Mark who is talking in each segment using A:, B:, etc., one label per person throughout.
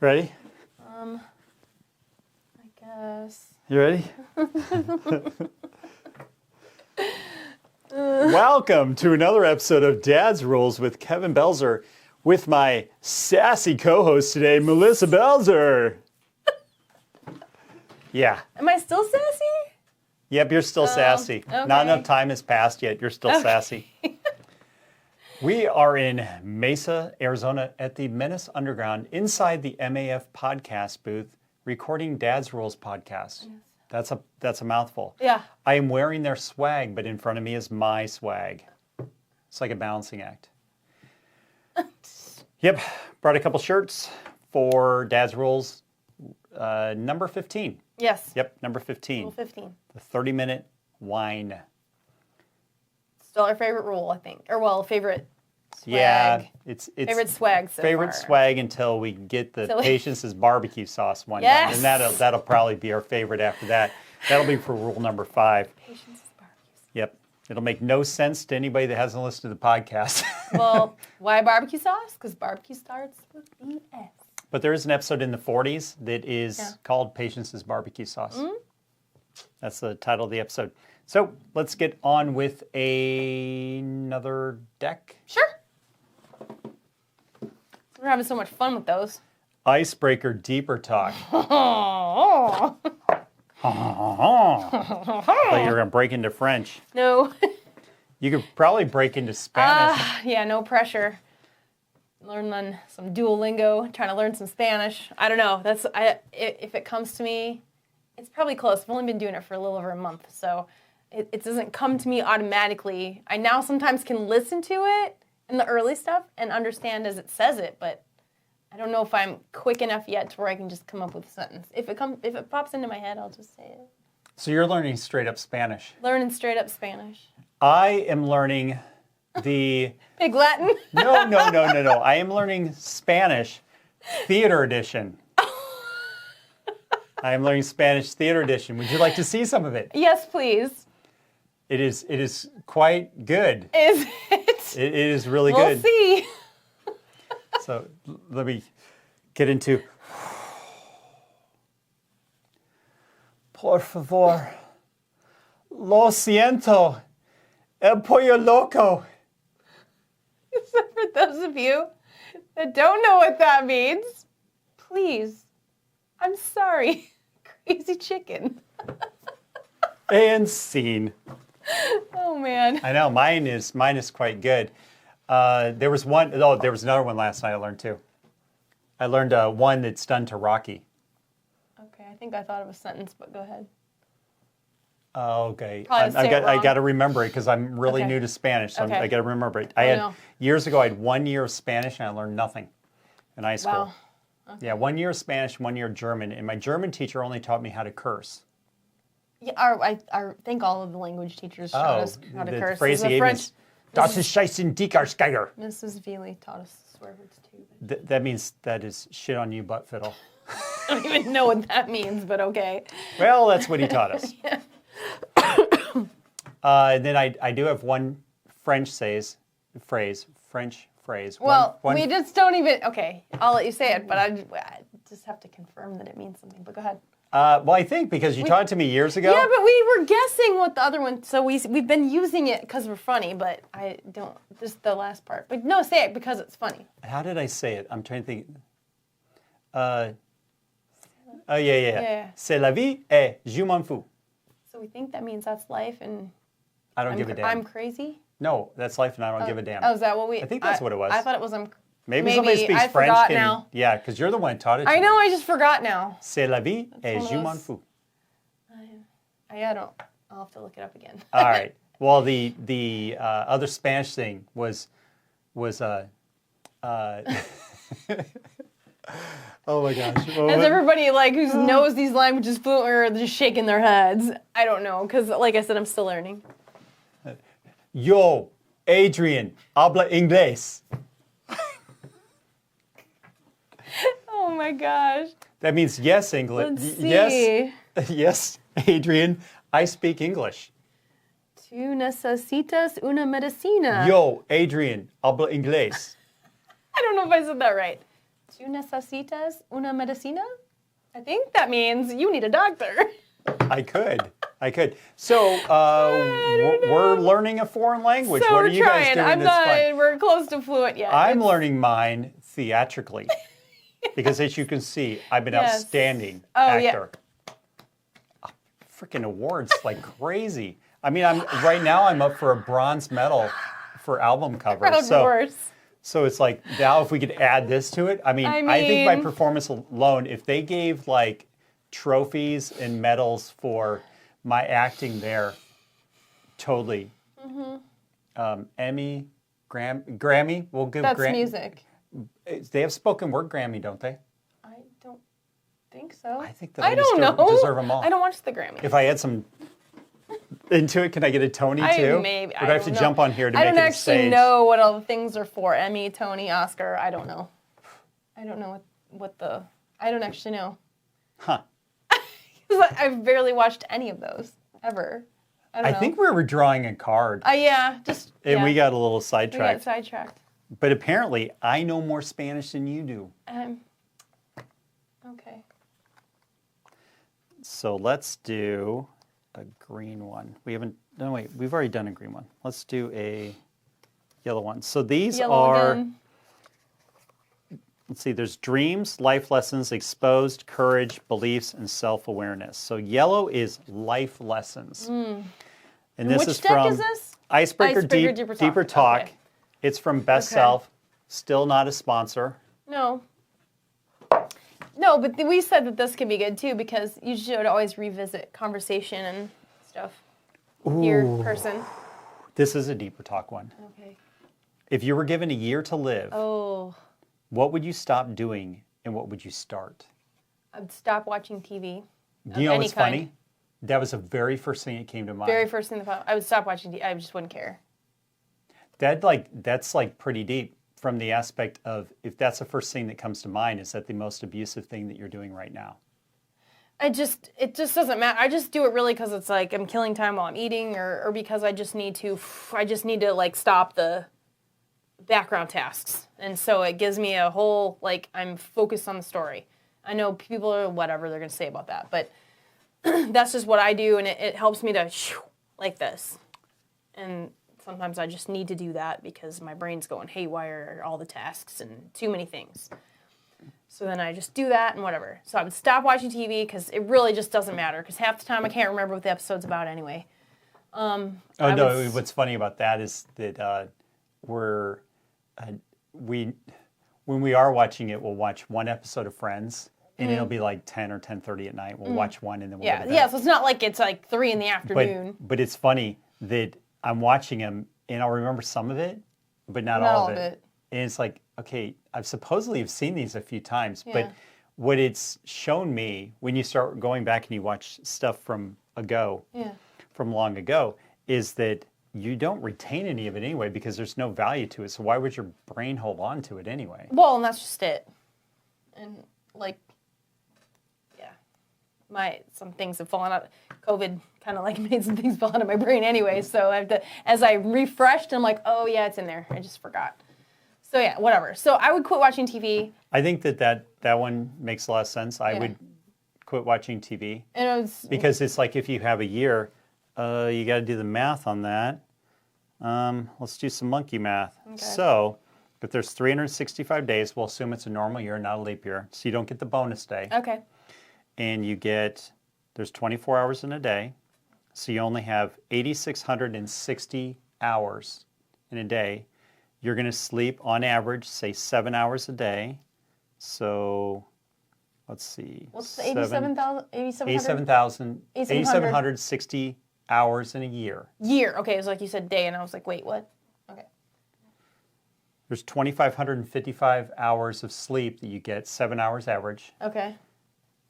A: Ready?
B: I guess.
A: You ready? Welcome to another episode of Dad's Rules with Kevin Belzer with my sassy co-host today, Melissa Belzer. Yeah.
B: Am I still sassy?
A: Yep, you're still sassy.
B: Okay.
A: Not enough time has passed yet. You're still sassy. We are in Mesa, Arizona at the Menace Underground inside the MAF podcast booth recording Dad's Rules podcast. Yes. That's a mouthful.
B: Yeah.
A: I am wearing their swag, but in front of me is my swag. It's like a balancing act. Yep, brought a couple shirts for Dad's Rules, number 15.
B: Yes.
A: Yep, number 15.
B: Rule 15.
A: The 30-minute wine.
B: Still our favorite rule, I think. Or, well, favorite swag.
A: Yeah, it's
B: favorite swag so
A: favorite
B: far.
A: swag until we get the Patience's barbecue sauce one
B: Yes.
A: done. And that'll probably be our favorite after that. That'll be for rule number 5.
B: Patience's barbecue sauce.
A: Yep. It'll make no sense to anybody that hasn't listened to the podcast.
B: Well, why barbecue sauce? Because barbecue starts with the S.
A: But there is an episode in the 40s that is called Patience's Barbecue Sauce. Mm-hmm. That's the title of the episode. So let's get on with another deck.
B: Sure. We're having so much fun with those.
A: Icebreaker Deeper Talk.
B: Oh.
A: Thought you were going to break into French.
B: No.
A: You could probably break into Spanish.
B: Yeah, no pressure. Learn on some Duolingo, trying to learn some Spanish. I don't know. If it comes to me, it's probably close. I've only been doing it for a little over a month, so it doesn't come to me automatically. I now sometimes can listen to it in the early stuff and understand as it says it, but I don't know if I'm quick enough yet to where I can just come up with a sentence. If it pops into my head, I'll just say it.
A: So you're learning straight up Spanish.
B: Learning straight up Spanish.
A: I am learning the...
B: Pig Latin?
A: No. I am learning Spanish Theater Edition. I am learning Spanish Theater Edition. Would you like to see some of it?
B: Yes, please.
A: It is quite good.
B: Is it?
A: It is really
B: We'll
A: good.
B: see.
A: So let me get into... Por favor. Lo siento. El pollo loco.
B: So for those of you that don't know what that means, please, I'm sorry. Crazy chicken.
A: And scene.
B: Oh, man.
A: I know, mine is quite good. There was another one last night I learned too. I learned one that's done to Rocky.
B: Okay, I think I thought of a sentence, but go ahead.
A: Oh, okay.
B: Probably say it
A: I
B: wrong.
A: got to remember it because I'm really
B: Okay.
A: new to Spanish, so
B: Okay.
A: I got to remember it.
B: No.
A: Years ago, I had 1 year of Spanish and I learned nothing in high school.
B: Wow. Okay.
A: Yeah, 1 year of Spanish, 1 year of German, and my German teacher only taught me how to curse.
B: Yeah, I think all of the language teachers taught us how to
A: the
B: curse.
A: phrase he gave me is, Das ist scheißen Dickersteiger.
B: Mrs. Veely taught us swear words too.
A: That means that is shit on you, butt fiddle.
B: I don't even know what that means, but okay.
A: Well, that's what he taught us. Then I do have one French phrase.
B: Well,
A: One-
B: we just don't even... Okay, I'll let you say it, but I just have to confirm that it means something. But go ahead.
A: Well, I think because you taught it to me years ago.
B: Yeah, but we were guessing what the other one... So we've been using it because we're funny, but I don't... Just the last part. But no, say it because it's funny.
A: How did I say it? I'm trying to think. Yeah. C'est la vie et je m'en fous.
B: So we think that means that's life and...
A: I don't give a damn.
B: I'm crazy?
A: No, that's life and I don't give a damn.
B: Oh, is that what we...
A: I think that's what it was.
B: I thought it was...
A: Maybe somebody speaks
B: I
A: French.
B: forgot now.
A: Yeah, because you're the one who taught it to
B: I
A: me.
B: know, I just forgot now.
A: C'est la vie et
B: one of
A: je
B: those-
A: m'en fous.
B: I don't... I'll have to look it up again.
A: All right. Well, the other Spanish thing was oh my gosh.
B: As everybody who knows these languages fluently are just shaking their heads. I don't know, because like I said, I'm still learning.
A: Yo, Adrian, habla inglés.
B: Oh my gosh.
A: That means yes, English.
B: Let's see.
A: Yes, yes, Adrian, I speak English.
B: Tú necesitas una medicina.
A: Yo, Adrian, habla inglés.
B: I don't know if I said that right. ¿Tú necesitas una medicina? I think that means you need a doctor.
A: I could. So we're learning a foreign language.
B: So
A: What are
B: we're
A: you guys
B: trying.
A: doing that's fun?
B: We're close to fluent yet.
A: I'm learning mine theatrically. Because as you can see, I've been
B: Yes.
A: outstanding
B: Oh, yeah.
A: actor. Freaking awards like crazy. I mean, right now I'm up for a bronze medal for album cover.
B: Of course.
A: So it's like now if we could add this to it, I think my performance alone, if they gave like trophies and medals for my acting there, totally. Emmy, Grammy, we'll give
B: That's
A: Grammy.
B: music.
A: They have spoken word Grammy, don't they?
B: I don't think so.
A: I think that
B: I
A: they
B: don't know.
A: deserve them all.
B: I don't watch the Grammys.
A: If I add some into it, can I get a Tony too?
B: Maybe.
A: Or do I have to jump on here to make it a
B: I don't actually
A: stage?
B: know what all the things are for. Emmy, Tony, Oscar. I don't know. I don't know what the. I don't actually know.
A: Huh.
B: I've barely watched any of those ever. I don't know.
A: think we were drawing a card.
B: Yeah, just.
A: And we
B: yeah.
A: got a little
B: We got
A: sidetracked.
B: sidetracked.
A: But apparently, I know more Spanish than you do.
B: Okay.
A: So let's do a green one. We haven't. No, wait. We've already done a green one. Let's do a yellow one. So these
B: Yellow
A: are.
B: again.
A: Let's see. There's dreams, life lessons, exposed, courage, beliefs, and self-awareness. So yellow is life lessons. And this
B: which
A: is
B: deck
A: from
B: is this?
A: Icebreaker,
B: Icebreaker
A: Deeper Talk.
B: Okay.
A: It's from Best
B: Okay.
A: Self. Still not a sponsor.
B: No. No, but we said that this could be good too because you should always revisit conversation and stuff. Your person.
A: This is a Deeper Talk one.
B: Okay.
A: If you were given a year to live,
B: Oh,
A: what would you stop doing and what would you start?
B: I'd stop watching TV.
A: You know
B: any
A: what's
B: kind.
A: funny? That was the very first thing that came to mind.
B: Very first thing I would stop watching TV. I just wouldn't care.
A: That's pretty deep from the aspect of if that's the first thing that comes to mind, is that the most abusive thing that you're doing right now?
B: It just doesn't matter. I just do it really because it's like I'm killing time while I'm eating, or because I just need to like stop the background tasks, and so it gives me a whole like I'm focused on the story. I know people are whatever they're gonna say about that, but that's just what I do, and it helps me to like this. And sometimes I just need to do that because my brain's going haywire, all the tasks and too many things. So then I just do that and whatever. So I would stop watching TV because it really just doesn't matter because half the time I can't remember what the episode's about anyway.
A: What's funny about that is that when we are watching it, we'll watch one episode of Friends, and it'll be like 10 or 10:30 at night. We'll watch one, and then we'll go to bed.
B: Yeah. So it's not like it's like 3 p.m.
A: But it's funny that I'm watching them, and I'll remember some of it, but not all of it. And it's like, okay, I've supposedly have seen these a few times,
B: Yeah.
A: but what it's shown me when you start going back and you watch stuff from long ago, is that you don't retain any of it anyway because there's no value to it. So why would your brain hold on to it anyway?
B: Well, and that's just it. And like, some things have fallen out. COVID kind of like made some things fall out of my brain anyway. So I have to, as I refreshed, I'm like, oh yeah, it's in there. I just forgot. So yeah, whatever. So I would quit watching TV.
A: I think that one makes a lot of sense. I would quit watching TV.
B: And
A: Because it's like if you have a year, you got to do the math on that. Let's do some monkey math.
B: Okay.
A: So if there's 365 days, we'll assume it's a normal year, not a leap year. So you don't get the bonus day.
B: okay.
A: And there's 24 hours in a day. So you only have 8,660 hours in a day. You're going to sleep on average, say 7 hours a day. So let's see.
B: What's the 87,000?
A: 8,760 hours in a year.
B: Year. Okay, it was like you said day, and I was like, wait, what? Okay.
A: There's 2,555 hours of sleep that you get, 7 hours average.
B: Okay.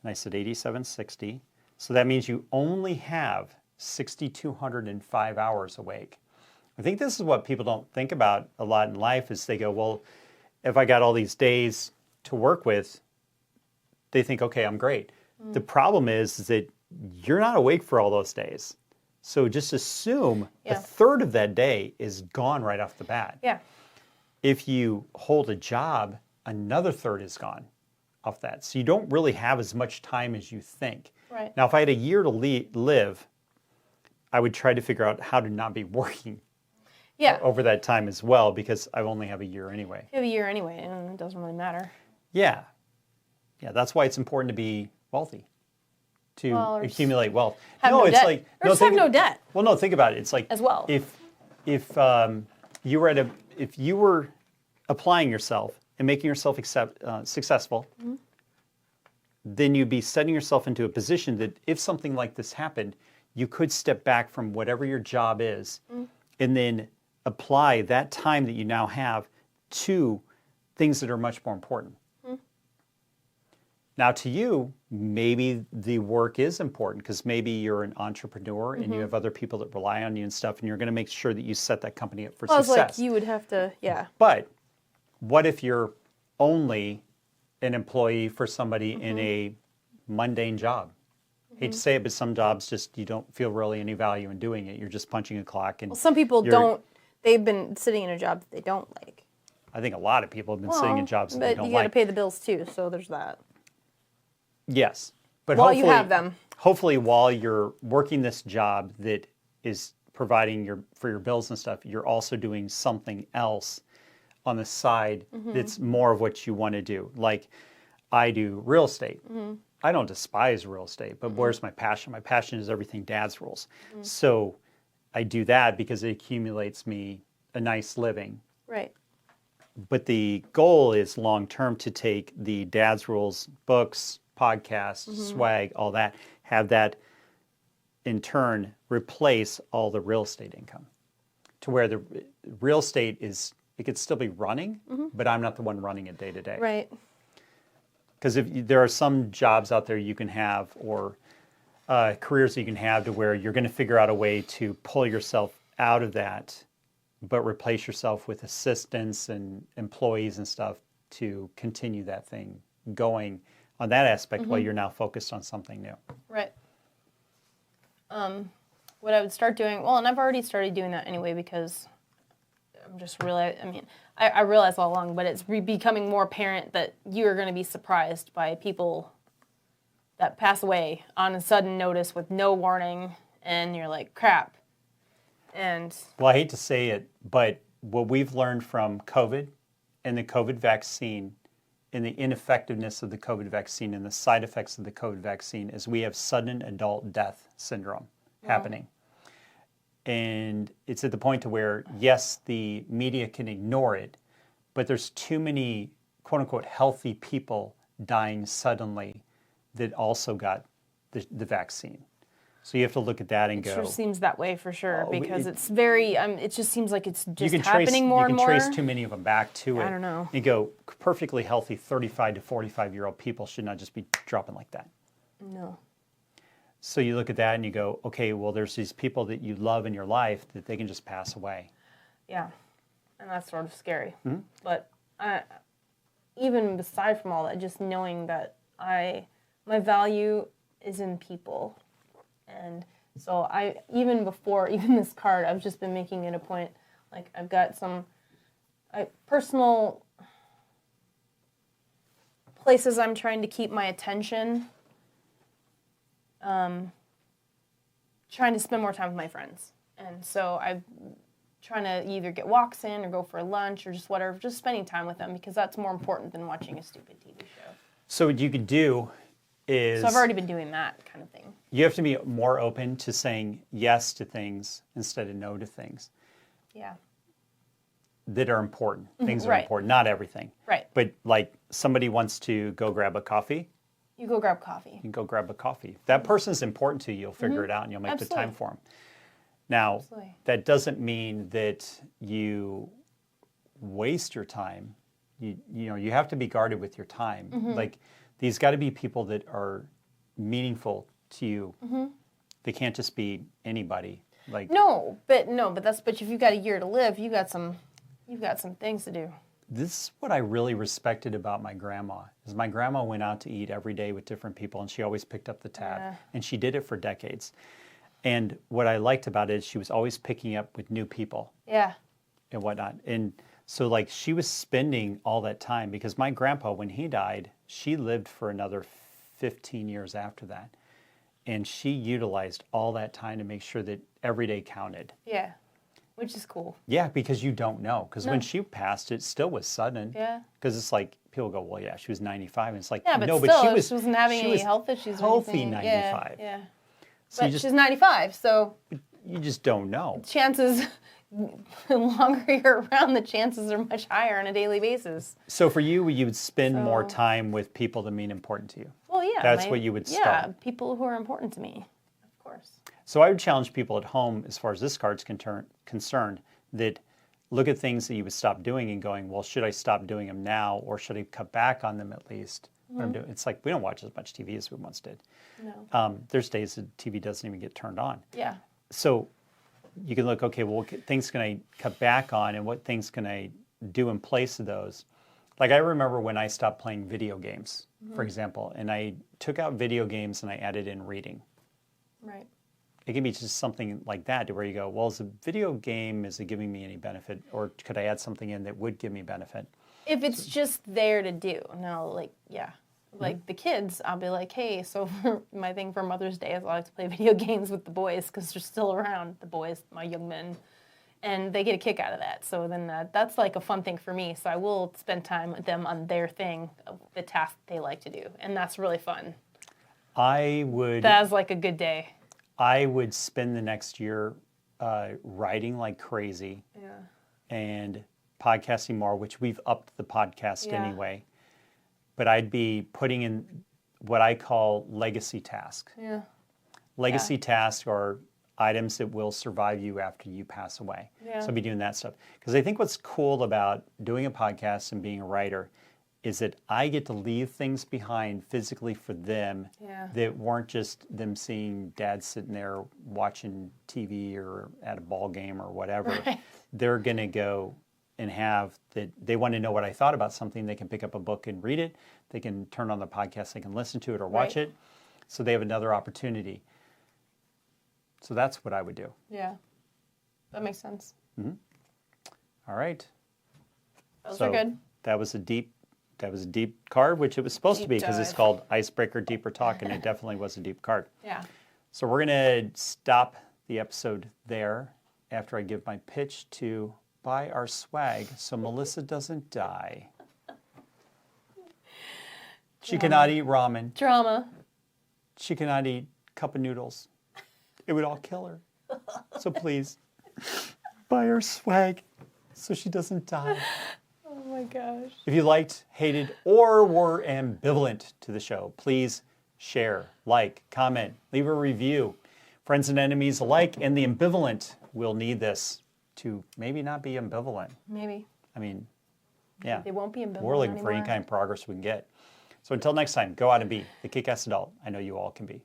A: And I said 8,760. So that means you only have 6,205 hours awake. I think this is what people don't think about a lot in life is they go, well, if I got all these days to work with, they think, okay, I'm great. The problem is that you're not awake for all those days. So just assume a third of that day is gone right off the bat.
B: Yeah.
A: If you hold a job another third is gone off that. So you don't really have as much time as you think.
B: Right.
A: Now, if I had a year to live, I would try to figure out how to not be working
B: Yeah.
A: over that time as well, because I only have a year anyway.
B: You have a year anyway, and it doesn't really matter.
A: Yeah. Yeah, that's why it's important to be wealthy, to accumulate wealth.
B: Have no debt. Or just have no debt.
A: Well, no, think about it. It's like
B: as well.
A: If you were applying yourself and making yourself successful, then you'd be setting yourself into a position that if something like this happened, you could step back from whatever your job is and then apply that time that you now have to things that are much more important. Now, to you, maybe the work is important because maybe you're an entrepreneur and you have other people that rely on you and stuff, and you're going to make sure that you set that company up for success.
B: Like you would have to, yeah.
A: But what if you're only an employee for somebody in a mundane job? Hate to say it, but some jobs just you don't feel really any value in doing it. You're just punching a clock. And
B: some people don't. They've been sitting in a job that they don't like.
A: I think a lot of people have been sitting in jobs that they don't like.
B: But you got to pay the bills too, so there's that.
A: Yes, but
B: while you have them.
A: Hopefully, while you're working this job that is providing for your bills and stuff, you're also doing something else on the side that's more of what you want to do. Like I do real estate. I don't despise real estate, but where's my passion? My passion is everything Dad's rules. So I do that because it accumulates me a nice living.
B: Right.
A: But the goal is long term to take the Dad's rules books, podcasts, swag, all that, have that in turn replace all the real estate income to where the real estate it could still be running, but I'm not the one running it day to day.
B: Right.
A: Because there are some jobs out there you can have or careers that you can have to where you're going to figure out a way to pull yourself out of that, but replace yourself with assistants and employees and stuff to continue that thing going on that aspect while you're now focused on something new.
B: Right. What I would start doing, and I've already started doing that anyway because I'm just really, I realized all along, but it's becoming more apparent that you are going to be surprised by people that pass away on a sudden notice with no warning, and you're like, crap. And
A: well, I hate to say it, but what we've learned from COVID and the COVID vaccine and the ineffectiveness of the COVID vaccine and the side effects of the COVID vaccine is we have sudden adult death syndrome happening. And it's at the point to where, yes, the media can ignore it, but there's too many, quote unquote, healthy people dying suddenly that also got the vaccine. So you have to look at that and go.
B: It sure seems that way for sure because it's very. It just seems like it's just happening more and more.
A: You can trace too many of them back to it.
B: I don't know.
A: You go perfectly healthy 35 to 45-year-old people should not just be dropping like that.
B: No.
A: So you look at that and you go, okay, well, there's these people that you love in your life that they can just pass away.
B: Yeah, and that's sort of scary. But even aside from all that, just knowing that my value is in people. And so even before this card, I've just been making it a point, like I've got some personal places I'm trying to keep my attention, trying to spend more time with my friends. And so I'm trying to either get walks in or go for lunch or just whatever, just spending time with them because that's more important than watching a stupid TV show.
A: So what you could do is...
B: So I've already been doing that kind of thing.
A: You have to be more open to saying yes to things instead of no to things.
B: Yeah.
A: That are important. Things are
B: Right.
A: important, not everything.
B: Right.
A: But like somebody wants to go grab a coffee,
B: You go grab coffee.
A: you can go grab a coffee. If that person's important to you, you'll figure it out and you'll make the time
B: Absolutely.
A: for them. Now,
B: Absolutely.
A: that doesn't mean that you waste your time. You have to be guarded with your time. Like these got to be people that are meaningful to you. They can't just be anybody. Like
B: But if you've got a year to live, you've got some things to do.
A: this is what I really respected about my grandma. Is my grandma went out to eat every day with different people, and she always picked up the tab,
B: Yeah.
A: and she did it for decades. And what I liked about it is she was always picking up with new people
B: Yeah.
A: and whatnot. And So like she was spending all that time because my grandpa, when he died, she lived for another 15 years after that. And she utilized all that time to make sure that every day counted.
B: Yeah. Which is cool.
A: Yeah, because you don't know. Because when
B: No.
A: she passed, it still was sudden.
B: Yeah.
A: Because it's like, people go, well, yeah, she was 95. And it's like,
B: Yeah, but
A: no,
B: still,
A: but
B: she wasn't having
A: she
B: any
A: was
B: health issues or
A: healthy
B: anything.
A: 95.
B: Yeah.
A: So
B: But she's 95, so
A: you just don't know.
B: chances, the longer you're around, the chances are much higher on a daily basis.
A: So for you would spend more
B: So-
A: time with people that mean important to you.
B: Well, yeah.
A: That's what you would
B: Yeah,
A: start.
B: people who are important to me, of course.
A: So I would challenge people at home, as far as this card's concerned, that look at things that you would stop doing and going, well, should I stop doing them now, or should I cut back on them at least? What I'm doing. It's like we don't watch as much TV as we once did.
B: No.
A: There's days that TV doesn't even get turned on.
B: Yeah.
A: So you can look, okay, well, what things can I cut back on, and what things can I do in place of those? Like I remember when I stopped playing video games, for example, and I took out video games and I added in reading.
B: Right.
A: It can be just something like that, to where you go, well, is a video game, is it giving me any benefit, or could I add something in that would give me benefit?
B: If it's just there to do. No, like, yeah. Like the kids, I'll be like, hey, so my thing for Mother's Day is I like to play video games with the boys because they're still around, the boys, my young men, and they get a kick out of that. So then that's like a fun thing for me. So I will spend time with them on their thing, the task they like to do, and that's really fun. That's like a good day.
A: I would spend the next year writing like crazy and podcasting more, which we've upped the podcast anyway. But I'd be putting in what I call legacy tasks.
B: Yeah.
A: Legacy tasks are items that will survive you after you pass away.
B: Yeah.
A: So I'd be doing that stuff. Because I think what's cool about doing a podcast and being a writer is that I get to leave things behind physically for them that weren't just them seeing dad sitting there watching TV or at a ball game or whatever.
B: Right.
A: They're going to go and have that. They want to know what I thought about something. They can pick up a book and read it. They can turn on the podcast. They can listen to it or watch it. So they have another opportunity. So that's what I would do.
B: Yeah. That makes sense.
A: All right.
B: Those are good.
A: That was a deep card, which it was supposed to be,
B: Deep
A: because it's
B: dive.
A: called Icebreaker Deeper Talk, and it definitely was a deep card.
B: Yeah.
A: So we're going to stop the episode there after I give my pitch to buy our swag so Melissa doesn't die. She cannot eat ramen.
B: Drama.
A: She cannot eat cup of noodles. It would all kill her. So please, buy her swag so she doesn't die.
B: Oh my gosh.
A: If you liked, hated, or were ambivalent to the show, please share, like, comment, leave a review. Friends and enemies alike, and the ambivalent will need this to maybe not be ambivalent.
B: Maybe.
A: I mean, yeah.
B: They won't be ambivalent
A: We're looking for any
B: anymore.
A: kind of progress we can get. So until next time, go out and be the kick-ass adult I know you all can be.